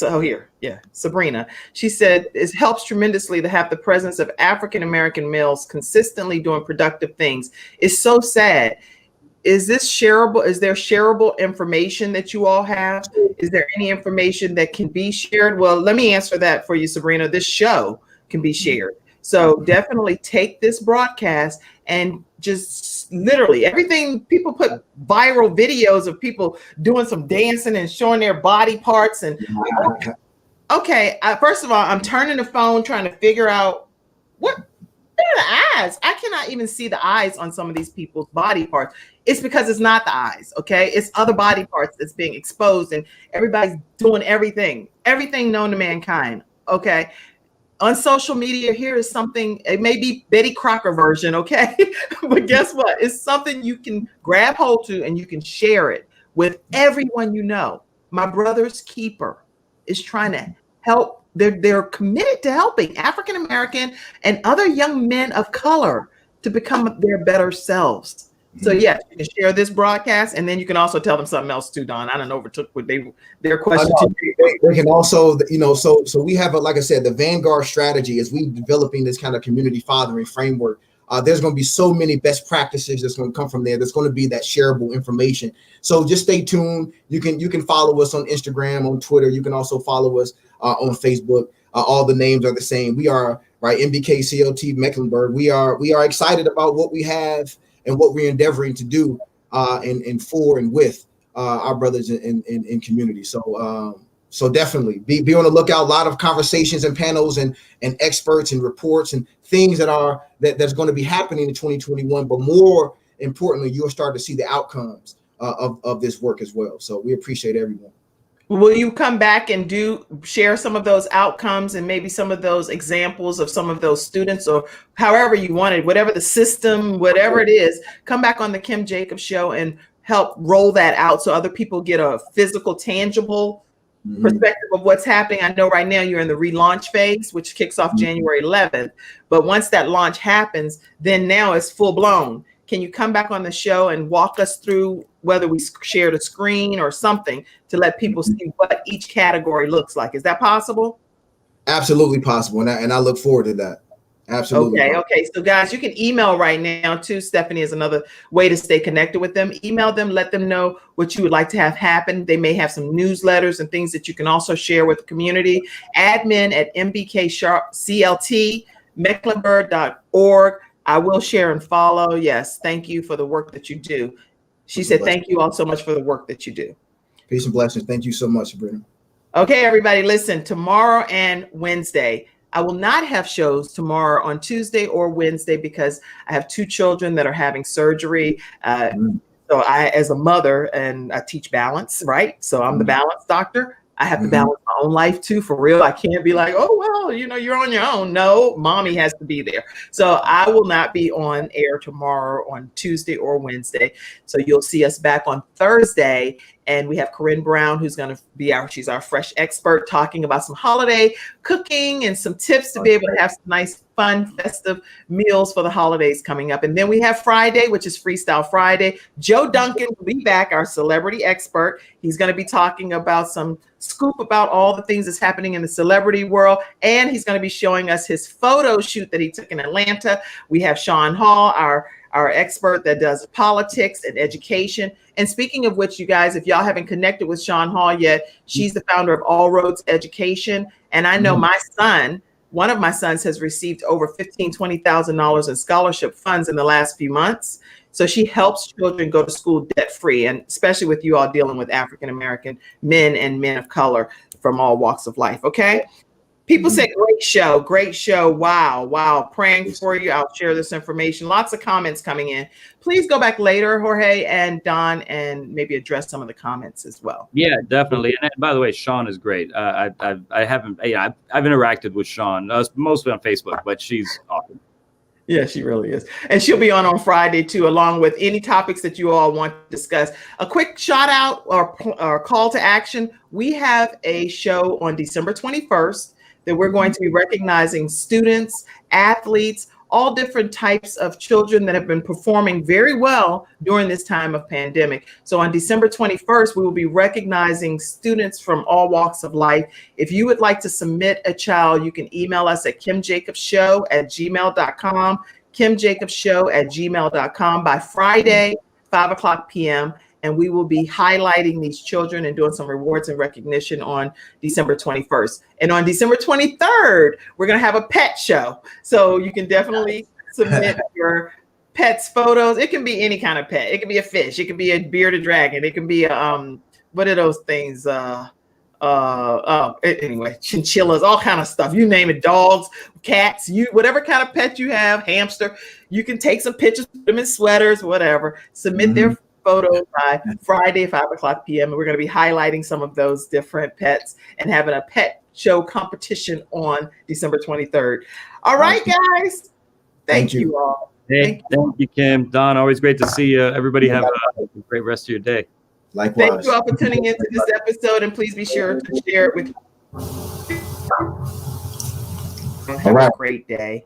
Sabrina. She said, it helps tremendously to have the presence of African-American males consistently doing productive things. It's so sad. Is this shareable? Is there shareable information that you all have? Is there any information that can be shared? Well, let me answer that for you, Sabrina. This show can be shared. So definitely take this broadcast and just literally everything. People put viral videos of people doing some dancing and showing their body parts. And okay, first of all, I'm turning the phone trying to figure out what are the eyes. I cannot even see the eyes on some of these people's body parts. It's because it's not the eyes, okay? It's other body parts that's being exposed, and everybody's doing everything known to mankind, okay? On social media, here is something, it may be Betty Crocker version, okay? But guess what? It's something you can grab hold to and you can share it with everyone you know. My Brother's Keeper is trying to help. They're committed to helping African-American and other young men of color to become their better selves. So yes, you can share this broadcast, and then you can also tell them something else too, Don. I don't overtook what their question. They can also, so we have, like I said, the Vanguard strategy as we developing this kind of community fathering framework. There's going to be so many best practices that's going to come from there. There's going to be that shareable information. So just stay tuned. You can follow us on Instagram, on Twitter. You can also follow us on Facebook. All the names are the same. We are MBKCLT Mecklenburg. We are excited about what we have and what we're endeavoring to do and for and with our brothers in community. So So definitely be on the lookout. A lot of conversations and panels and experts and reports and things that's going to be happening in 2021. But more importantly, you'll start to see the outcomes of this work as well. So we appreciate everyone. Will you come back and share some of those outcomes and maybe some of those examples of some of those students, or however you wanted, whatever the system, whatever it is, come back on the Kim Jacobs Show and help roll that out so other people get a physical, tangible perspective of what's happening. I know right now you're in the relaunch phase, which kicks off January 11th. But once that launch happens, then now it's full blown. Can you come back on the show and walk us through whether we shared a screen or something to let people see what each category looks like? Is that possible? Absolutely possible. And I look forward to that. Absolutely. Okay. So guys, you can email right now too. Stephanie is another way to stay connected with them. Email them, let them know what you would like to have happen. They may have some newsletters and things that you can also share with the community. Admin at mbkclt.mecklenburg.org. I will share and follow. Yes. Thank you for the work that you do. She said, thank you all so much for the work that you do. Peace and blessings. Thank you so much, Sabrina. Okay, everybody, listen, tomorrow and Wednesday, I will not have shows tomorrow on Tuesday or Wednesday because I have 2 children that are having surgery. So I, as a mother, and I teach balance, right? So I'm the balance doctor. I have to balance my own life too, for real. I can't be like, oh, well, you're on your own. No, mommy has to be there. So I will not be on air tomorrow on Tuesday or Wednesday. So you'll see us back on Thursday. And we have Corinne Brown, who's going to be she's our fresh expert, talking about some holiday cooking and some tips to be able to have some nice, fun, festive meals for the holidays coming up. And then we have Friday, which is Freestyle Friday. Joe Duncan will be back, our celebrity expert. He's going to be talking about some scoop about all the things that's happening in the celebrity world. And he's going to be showing us his photo shoot that he took in Atlanta. We have Sean Hall, our expert that does politics and education. And speaking of which, you guys, if y'all haven't connected with Sean Hall yet, she's the founder of All Roads Education. And I know my son, one of my sons, has received over $15,000, $20,000 in scholarship funds in the last few months. So she helps children go to school debt-free, and especially with you all dealing with African-American men and men of color from all walks of life, okay? People say, great show. Wow. Praying for you. I'll share this information. Lots of comments coming in. Please go back later, Jorge and Don, and maybe address some of the comments as well. Yeah, definitely. And by the way, Sean is great. I've interacted with Sean, mostly on Facebook, but she's awesome. Yeah, she really is. And she'll be on Friday too, along with any topics that you all want to discuss. A quick shout out or call to action. We have a show on December 21st that we're going to be recognizing students, athletes, all different types of children that have been performing very well during this time of pandemic. So on December 21st, we will be recognizing students from all walks of life. If you would like to submit a child, you can email us at kimjacobshow@gmail.com, kimjacobshow@gmail.com by Friday, 5:00 p.m. And we will be highlighting these children and doing some rewards and recognition on December 21st. And on December 23rd, we're going to have a pet show. So you can definitely submit your pet's photos. It can be any kind of pet. It can be a fish. It can be a bearded dragon. It can be a, what are those things? Anyway, chinchillas, all kind of stuff. You name it, dogs, cats, whatever kind of pet you have, hamster. You can take some pictures, put them in sweaters, whatever. Submit their photos by Friday, 5:00 p.m. And we're going to be highlighting some of those different pets and having a pet show competition on December 23rd. All right, guys. Thank you all. Hey, thank you, Kim. Don, always great to see you. Everybody have a great rest of your day. Likewise. Thank you all for tuning into this episode, and please be sure to share it with. Have a great day.